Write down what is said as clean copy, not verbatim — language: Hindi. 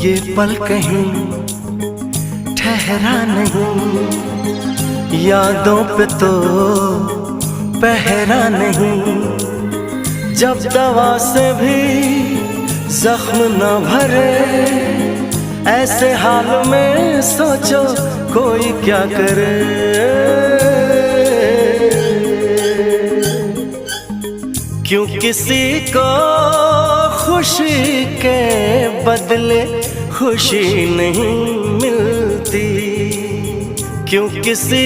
ये पल कहीं ठहरा नहीं, यादों पे तो पहरा नहीं। जब दवा से भी जख्म न भरे, ऐसे हाल में सोचो कोई क्या करे। क्यों किसी को खुशी के बदले खुशी नहीं मिलती, क्यों किसी